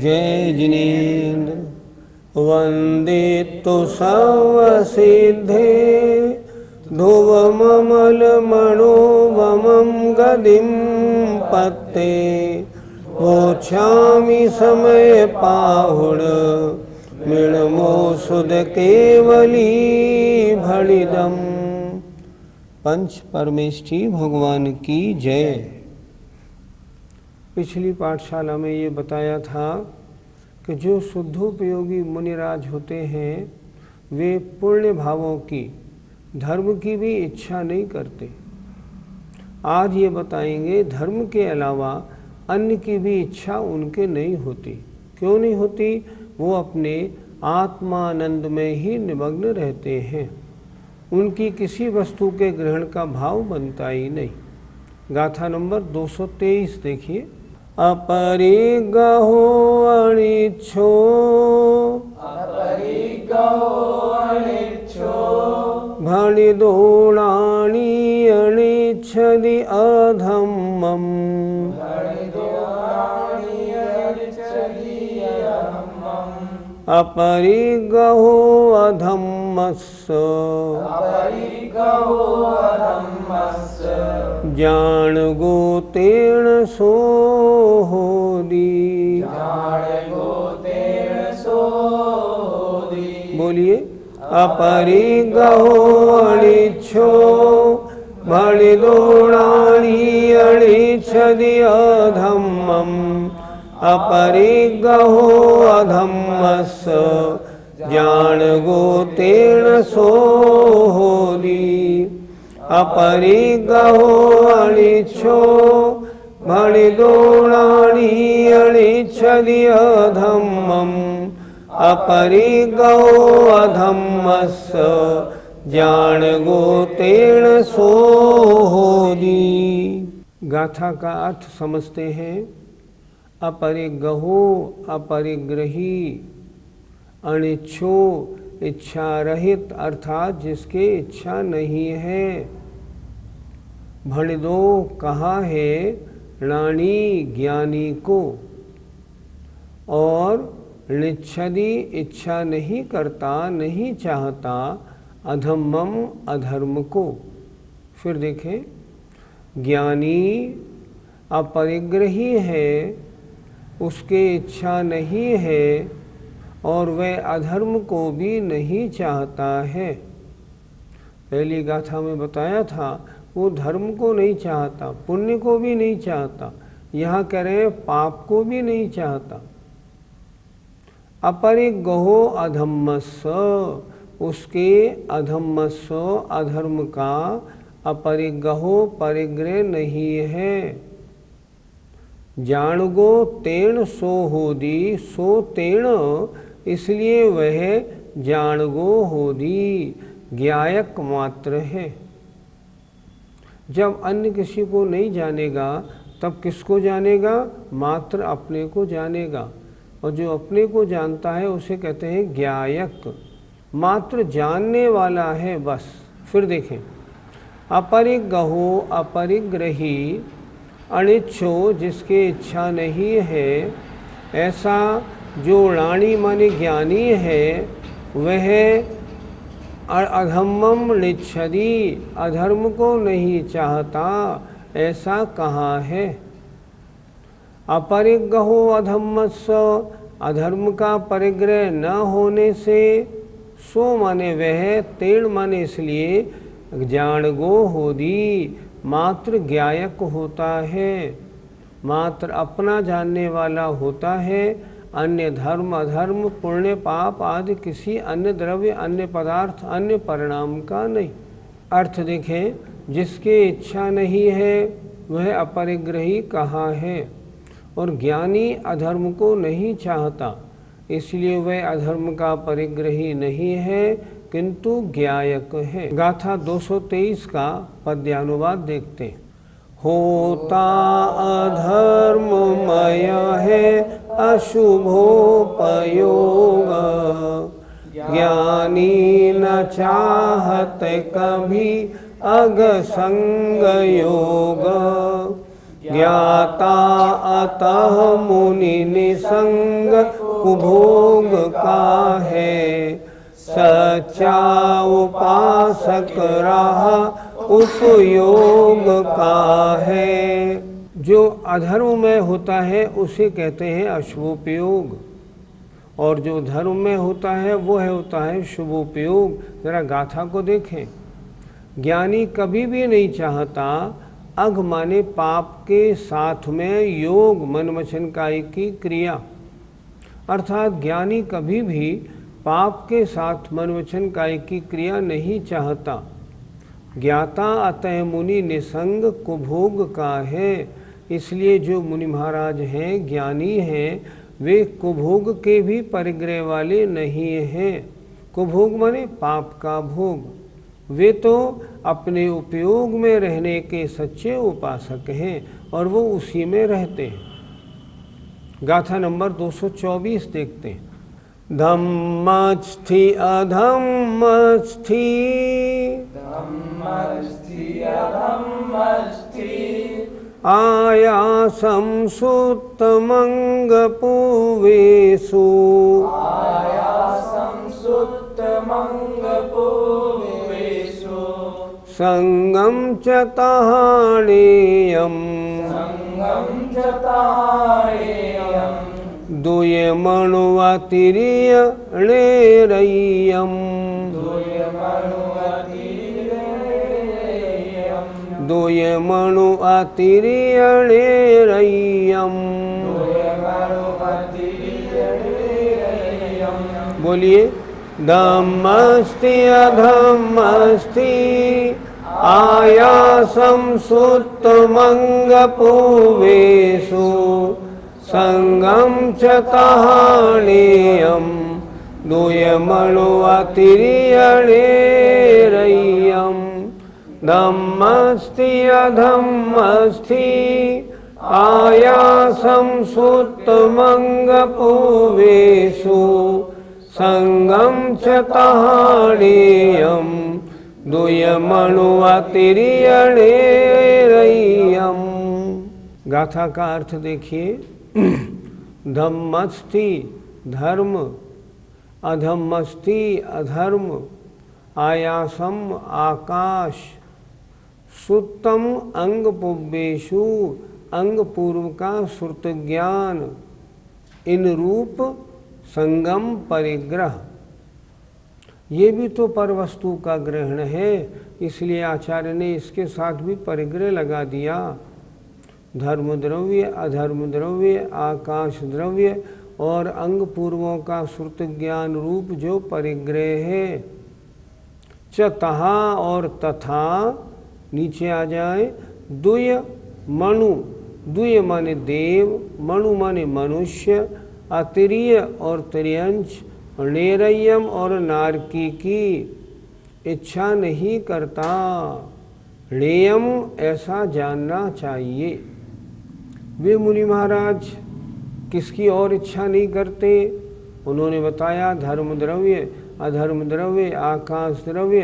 जय जिनेन्द्र। वंदे तो सर्वसिद्धे ध्रुवममलमणोवमं गदिं पत्ते वोच्छामि समय पाहुड मृणमो सुध केवली भणिदम। पंच परमेष्ठी भगवान की जय। पिछली पाठशाला में ये बताया था कि जो शुद्धोपयोगी मुनिराज होते हैं वे पुण्य भावों की, धर्म की भी इच्छा नहीं करते। आज ये बताएंगे धर्म के अलावा अन्य की भी इच्छा उनके नहीं होती। क्यों नहीं होती? वो अपने आत्मानंद में ही निमग्न रहते हैं। उनकी किसी वस्तु के ग्रहण का भाव बनता ही नहीं। गाथा नंबर 223 देखिए। अपरिग्रहो अनिच्छो भणिदोणानि अनिच्छदि अधम्मम्। अपरिग्रहो अधम्मस्य जाणगोतेन सोहोदि। बोलिए। अपरिग्रहो अनिच्छो भणिदोणानि अनिच्छदि अधम्मम्। अपरिग्रहो अधम्मस्य जाणगोतेन सोहोदि। अपरिग्रहो अनिच्छो भणिदोणानि अनिच्छदि अधम्मम्। अपरिग्रहो अधम्मस्य जाणगोतेन सोहोदि। गाथा का अर्थ समझते हैं। अपरिग्रहो अपरिग्रही, अनिच्छो इच्छा रहित अर्थात जिसके इच्छा नहीं है। भणिदो कहा है रानी ज्ञानी को, और निच्छदि इच्छा नहीं करता नहीं चाहता, अधम्मम अधर्म को। फिर देखें, ज्ञानी अपरिग्रही है, उसके इच्छा नहीं है और वह अधर्म को भी नहीं चाहता है। पहली गाथा में बताया था वो धर्म को नहीं चाहता, पुण्य को भी नहीं चाहता, यहाँ कह रहे हैं पाप को भी नहीं चाहता। अपरिग्रहो अधम्मस्य, उसके अधम्मस्य अधर्म का अपरिग्रहो परिग्रह नहीं है। जाणगो तेण सोहोदि, सो तेण इसलिए वह जाणगो होदी, ज्ञायक मात्र है। जब अन्य किसी को नहीं जानेगा तब किसको जानेगा? मात्र अपने को जानेगा। और जो अपने को जानता है उसे कहते हैं ज्ञायक, मात्र जानने वाला है बस। फिर देखें, अपरिग्रहो अपरिग्रही, अनिच्छो जिसके इच्छा नहीं है, ऐसा जो रानी माने ज्ञानी है वह अधम्मम निच्छदि, अधर्म को नहीं चाहता, ऐसा कहाँ है? अपरिग्रहो अधम्मस्य, अधर्म का परिग्रह न होने से, सो माने वह, तेण माने इसलिए, जाणगो होदी मात्र ज्ञायक होता है, मात्र अपना जानने वाला होता है। अन्य धर्म अधर्म पुण्य पाप आदि किसी अन्य द्रव्य अन्य पदार्थ अन्य परिणाम का नहीं। अर्थ देखें, जिसके इच्छा नहीं है वह अपरिग्रही कहाँ है, और ज्ञानी अधर्म को नहीं चाहता इसलिए वह अधर्म का परिग्रही नहीं है किंतु ज्ञायक है। गाथा 223 का पद्यानुवाद देखते हैं। होता अधर्ममय है अशुभोपयोग, ज्ञानी न चाहत कभी अग संग योग। ज्ञाता अतः मुनि निसंग कुभोग का है, सच्चा उपासक रहा उपयोग का है। जो अधर्म में होता है उसे कहते हैं अशुभोपयोग, और जो धर्म में होता है वो होता है शुभोपयोग। जरा गाथा को देखें। ज्ञानी कभी भी नहीं चाहता अघ माने पाप के साथ में योग मन वचन काय की क्रिया, अर्थात ज्ञानी कभी भी पाप के साथ मन वचन काय की क्रिया नहीं चाहता। ज्ञाता अतः मुनि निसंग कुभोग का है, इसलिए जो मुनि महाराज हैं, ज्ञानी हैं, वे कुभोग के भी परिग्रह वाले नहीं हैं। कुभोग माने पाप का भोग। वे तो अपने उपयोग में रहने के सच्चे उपासक हैं और वो उसी में रहते हैं। गाथा नंबर 224 देखते हैं। धम्मस्थि अधम्मस्थि, आयासं सुत्तमंग पूवेषु, संगम च ताहाणेयम्, दुयमणु अतिरियणेरय्यम्, दुयमणु अतिरियणेरय्यम्। बोलिए। धम्मस्ति अधम्मस्ति, आयासं सुत्तमंग पूवेषु, संगम च ताहाणेयम्, दुयमणु अतिरियणेरय्यम्। धम्मस्ति अधम्मस्ति, आयासं सुत्तमंग पूवेषु, संगम च ताहाणेयम्, दुयमणु अतिरियणेरय्यम्। गाथा का अर्थ देखिए। धम्मस्थि धर्म, अधम्मस्थि अधर्म, आयासम आकाश, सुत्तम अंग पुब्बेषु अंग पूर्व का श्रुत ज्ञान, इन रूप संगम परिग्रह। ये भी तो पर वस्तु का ग्रहण है, इसलिए आचार्य ने इसके साथ भी परिग्रह लगा दिया। धर्म द्रव्य, अधर्म द्रव्य, आकाश द्रव्य और अंग पूर्वों का श्रुत ज्ञान रूप जो परिग्रह है। च तहा और तथा नीचे आ जाए। दुय मणु, दुय माने देव, मणु माने मनुष्य, अतिरिय और त्रियंश, नेरय्यम और नारकी की इच्छा नहीं करता। नेयम ऐसा जानना चाहिए। वे मुनि महाराज किसकी और इच्छा नहीं करते? उन्होंने बताया धर्म द्रव्य, अधर्म द्रव्य, आकाश द्रव्य,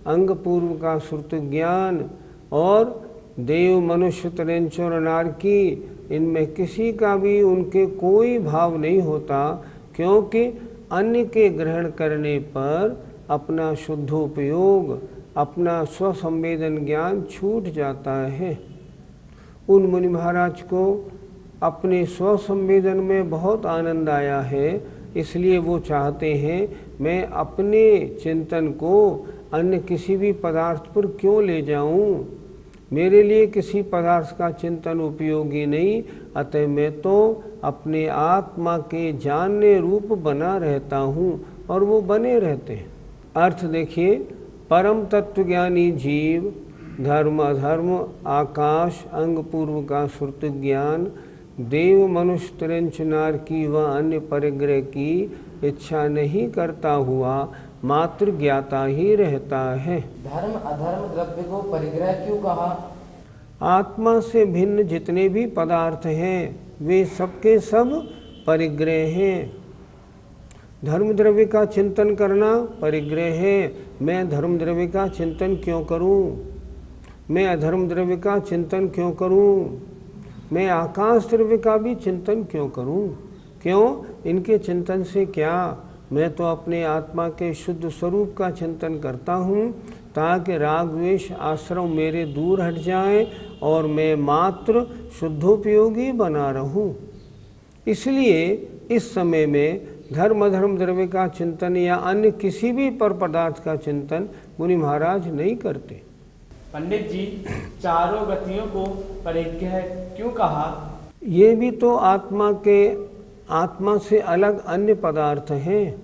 अंग पूर्व का श्रुत ज्ञान और देव मनुष्य त्रियंश और नारकी, इनमें किसी का भी उनके कोई भाव नहीं होता, क्योंकि अन्य के ग्रहण करने पर अपना शुद्धोपयोग, अपना स्वसंवेदन ज्ञान छूट जाता है। उन मुनि महाराज को अपने स्वसंवेदन में बहुत आनंद आया है, इसलिए वो चाहते हैं मैं अपने चिंतन को अन्य किसी भी पदार्थ पर क्यों ले जाऊं, मेरे लिए किसी पदार्थ का चिंतन उपयोगी नहीं, अतः मैं तो अपने आत्मा के जानने रूप बना रहता हूँ, और वो बने रहते हैं। अर्थ देखिए। परम तत्वज्ञानी जीव धर्म अधर्म, आकाश, अंग पूर्व का श्रुत ज्ञान, देव मनुष्य त्रियंश नारकी व अन्य परिग्रह की इच्छा नहीं करता हुआ मात्र ज्ञाता ही रहता है। धर्म अधर्म द्रव्य को परिग्रह क्यों कहा? आत्मा से भिन्न जितने भी पदार्थ हैं वे सबके सब परिग्रह हैं। धर्म द्रव्य का चिंतन करना परिग्रह है। मैं धर्म द्रव्य का चिंतन क्यों करूं? मैं अधर्म द्रव्य का चिंतन क्यों करूं? मैं आकाश द्रव्य का भी चिंतन क्यों करूं? क्यों? इनके चिंतन से क्या? मैं तो अपने आत्मा के शुद्ध स्वरूप का चिंतन करता हूँ, ताकि राग द्वेष आश्रम मेरे दूर हट जाएं और मैं मात्र शुद्धोपयोगी बना रहूं। इसलिए इस समय में धर्म अधर्म द्रव्य का चिंतन या अन्य किसी भी पर पदार्थ का चिंतन मुनि महाराज नहीं करते। पंडित जी, चारों गतियों को परिग्रह क्यों कहा? ये भी तो आत्मा से अलग अन्य पदार्थ हैं।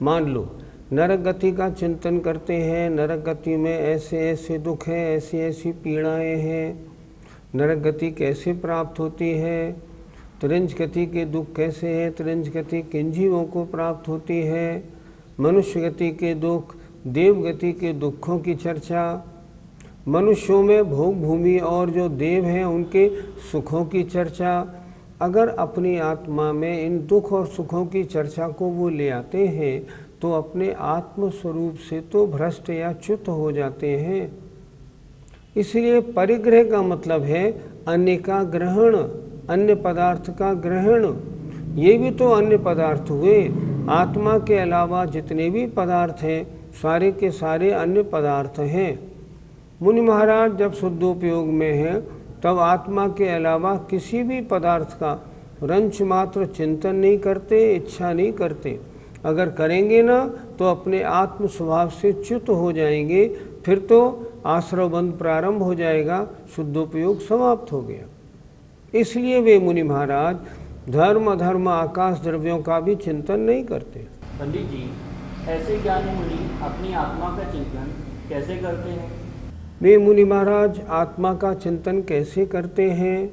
मान लो नरक गति का चिंतन करते हैं, नरक गति में ऐसे ऐसे दुख हैं, ऐसी ऐसी पीड़ाएं हैं, नरक गति कैसे प्राप्त होती है, त्रिंज गति के दुख कैसे हैं, त्रिंज गति किन जीवों को प्राप्त होती है, मनुष्य गति के दुख, देव गति के दुखों की चर्चा, मनुष्यों में भोग भूमि और जो देव हैं उनके सुखों की चर्चा। अगर अपनी आत्मा में इन दुख और सुखों की चर्चा को वो ले आते हैं तो अपने आत्म स्वरूप से तो भ्रष्ट या च्युत हो जाते हैं। इसलिए परिग्रह का मतलब है अन्य का ग्रहण, अन्य पदार्थ का ग्रहण। ये भी तो अन्य पदार्थ हुए। आत्मा के अलावा जितने भी पदार्थ हैं सारे के सारे अन्य पदार्थ हैं। मुनि महाराज जब शुद्धोपयोग में हैं तब आत्मा के अलावा किसी भी पदार्थ का रंच मात्र चिंतन नहीं करते, इच्छा नहीं करते। अगर करेंगे ना तो अपने आत्म स्वभाव से च्युत हो जाएंगे, फिर तो आश्रव बंध प्रारंभ हो जाएगा, शुद्धोपयोग समाप्त हो गया। इसलिए वे मुनि महाराज धर्म अधर्म आकाश द्रव्यों का भी चिंतन नहीं करते। पंडित जी, ऐसे ज्ञानी मुनि अपनी आत्मा का चिंतन कैसे करते हैं? वे मुनि महाराज आत्मा का चिंतन कैसे करते हैं?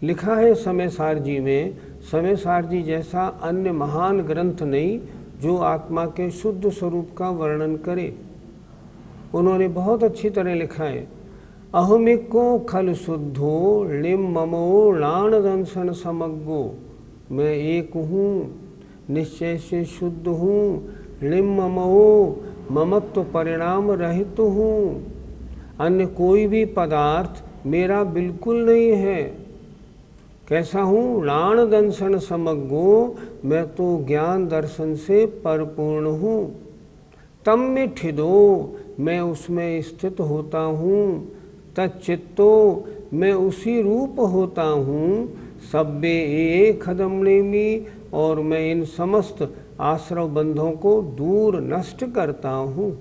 लिखा है समय सार जी में। समय सार जी जैसा अन्य महान ग्रंथ नहीं जो आत्मा के शुद्ध स्वरूप का वर्णन करे। उन्होंने बहुत अच्छी तरह लिखा है, अहमिको खल शुद्धो लिम ममो लाण दंसन समग्गो। मैं एक हूँ, निश्चय से शुद्ध हूँ, लिम ममो ममत्व परिणाम रहित हूँ। अन्य कोई भी पदार्थ मेरा बिल्कुल नहीं है। कैसा हूँ? लाण दंसन समग्गो, मैं तो ज्ञान दर्शन से परिपूर्ण हूँ। तम में ठिदो, मैं उसमें स्थित होता हूँ। तच्चित्तो, मैं उसी रूप होता हूँ। सब्बे एक खदमनेमी, और मैं इन समस्त आश्रव बंधों को दूर नष्ट करता हूँ।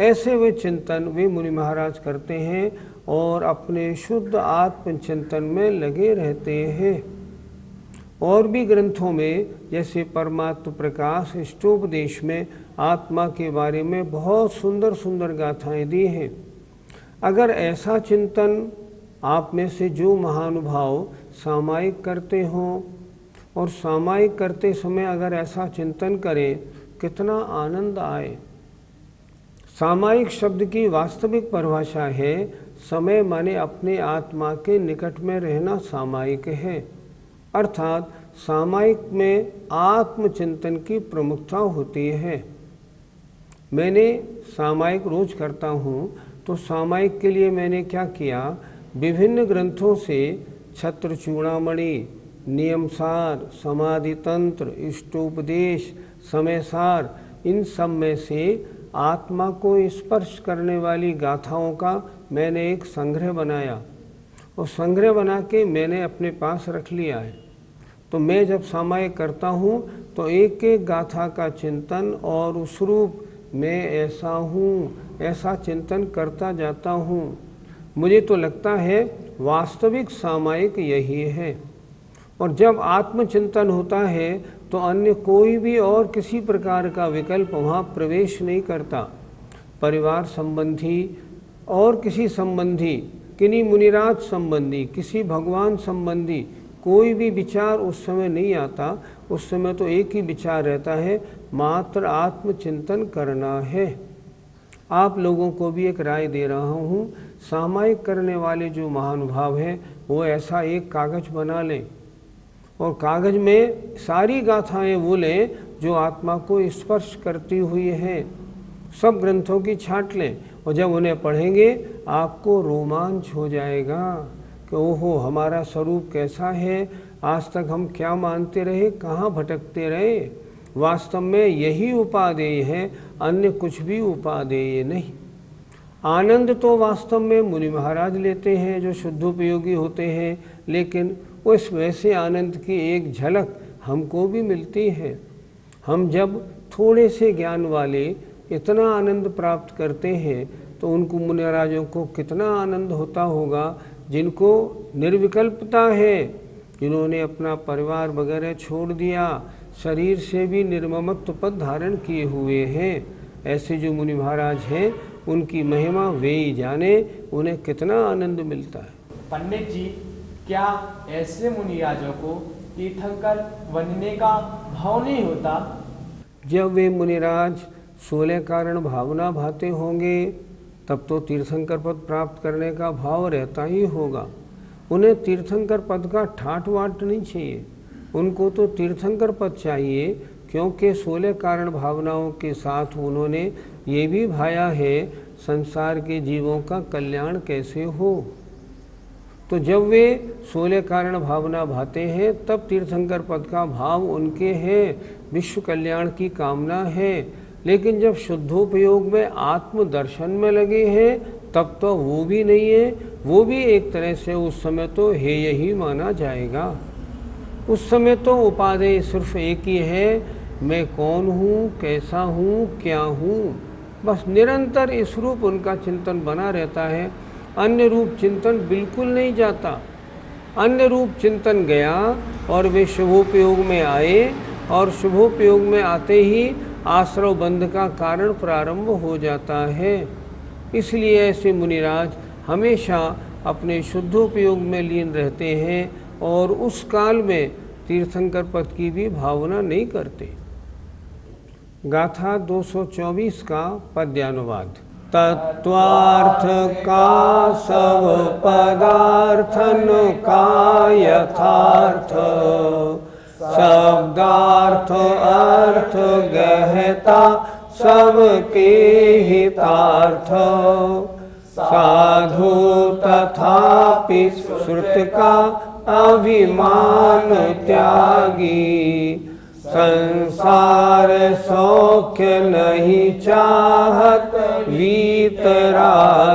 ऐसे वे चिंतन वे मुनि महाराज करते हैं और अपने शुद्ध आत्म चिंतन में लगे रहते हैं। और भी ग्रंथों में जैसे परमात्म प्रकाश इष्टोपदेश में आत्मा के बारे में बहुत सुंदर सुंदर गाथाएं दी हैं। अगर ऐसा चिंतन आप में से जो महानुभाव सामायिक करते हों और सामायिक करते समय अगर ऐसा चिंतन करें, कितना आनंद आए। सामायिक शब्द की वास्तविक परिभाषा है समय माने अपने आत्मा के निकट में रहना सामायिक है। अर्थात सामायिक में आत्मचिंतन की प्रमुखता होती है। मैंने सामायिक रोज करता हूँ, तो सामायिक के लिए मैंने क्या किया, विभिन्न ग्रंथों से छत्र चूड़ामणि, नियमसार, समाधि तंत्र, इष्टोपदेश, समयसार, इन सब में से आत्मा को स्पर्श करने वाली गाथाओं का मैंने एक संग्रह बनाया और संग्रह बना के मैंने अपने पास रख लिया है। तो मैं जब सामायिक करता हूँ तो एक एक गाथा का चिंतन और उस रूप मैं ऐसा हूँ ऐसा चिंतन करता जाता हूँ। मुझे तो लगता है वास्तविक सामायिक यही है। और जब आत्मचिंतन होता है तो अन्य कोई भी और किसी प्रकार का विकल्प वहाँ प्रवेश नहीं करता। परिवार संबंधी और किसी संबंधी, किन्हीं मुनिराज संबंधी, किसी भगवान संबंधी कोई भी विचार उस समय नहीं आता। उस समय तो एक ही विचार रहता है, मात्र आत्मचिंतन करना है। आप लोगों को भी एक राय दे रहा हूँ, सामायिक करने वाले जो महानुभाव हैं वो ऐसा एक कागज बना लें और कागज में सारी गाथाएं वो लें जो आत्मा को स्पर्श करती हुई हैं। सब ग्रंथों की छांट लें और जब उन्हें पढ़ेंगे आपको रोमांच हो जाएगा। कि ओहो हमारा स्वरूप कैसा है, आज तक हम क्या मानते रहे, कहाँ भटकते रहे। वास्तव में यही उपादेय है, अन्य कुछ भी उपादेय नहीं। आनंद तो वास्तव में मुनि महाराज लेते हैं जो शुद्धोपयोगी होते हैं, लेकिन उस वैसे आनंद की एक झलक हमको भी मिलती है। हम जब थोड़े से ज्ञान वाले इतना आनंद प्राप्त करते हैं तो उनको मुनि महाराजों को कितना आनंद होता होगा, जिनको निर्विकल्पता है, जिन्होंने अपना परिवार वगैरह छोड़ दिया, शरीर से भी निर्ममत्व पद धारण किए हुए हैं। ऐसे जो मुनि महाराज हैं उनकी महिमा वे ही जाने, उन्हें कितना आनंद मिलता है। पंडित जी, क्या ऐसे मुनिराजों को तीर्थंकर बनने का भाव नहीं होता? जब वे मुनिराज 16 कारण भावना भाते होंगे तब तो तीर्थंकर पद प्राप्त करने का भाव रहता ही होगा। उन्हें तीर्थंकर पद का ठाट वाट नहीं चाहिए, उनको तो तीर्थंकर पद चाहिए, क्योंकि 16 कारण भावनाओं के साथ उन्होंने ये भी भाया है संसार के जीवों का कल्याण कैसे हो। तो जब वे 16 कारण भावना भाते हैं तब तीर्थंकर पद का भाव उनके हैं, विश्व कल्याण की कामना है। लेकिन जब शुद्धोपयोग में आत्म दर्शन में लगे हैं तब तो वो भी नहीं है, वो भी एक तरह से उस समय तो है यही माना जाएगा। उस समय तो उपादेय सिर्फ एक ही है, मैं कौन हूँ, कैसा हूँ, क्या हूँ। बस निरंतर इस रूप उनका चिंतन बना रहता है, अन्य रूप चिंतन बिल्कुल नहीं जाता। अन्य रूप चिंतन गया और वे शुभोपयोग में आए, और शुभोपयोग में आते ही आश्रव बंध का कारण प्रारंभ हो जाता है। इसलिए ऐसे मुनिराज हमेशा अपने शुद्धोपयोग में लीन रहते हैं और उस काल में तीर्थंकर पद की भी भावना नहीं करते। गाथा 224 का पद्यानुवाद। तत्वार्थ का सब पदार्थन का यथार्थ, शब्दार्थ अर्थ गहता सबके हितार्थ, साधु तथापि श्रुत का अभिमान त्यागी, संसार सौख्य नहीं चाहत वीतरागी।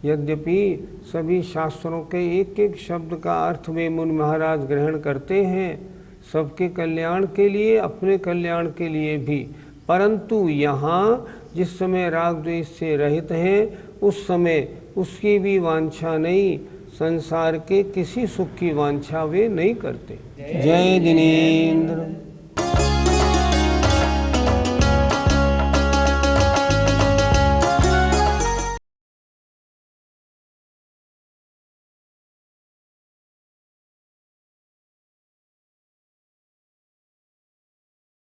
यद्यपि सभी शास्त्रों के एक एक शब्द का अर्थ वे मुनि महाराज ग्रहण करते हैं, सबके कल्याण के लिए, अपने कल्याण के लिए भी, परंतु यहाँ जिस समय राग द्वेष से रहित हैं उस समय उसकी भी वांछा नहीं, संसार के किसी सुख की वांछा वे नहीं करते। जय जिनेंद्र।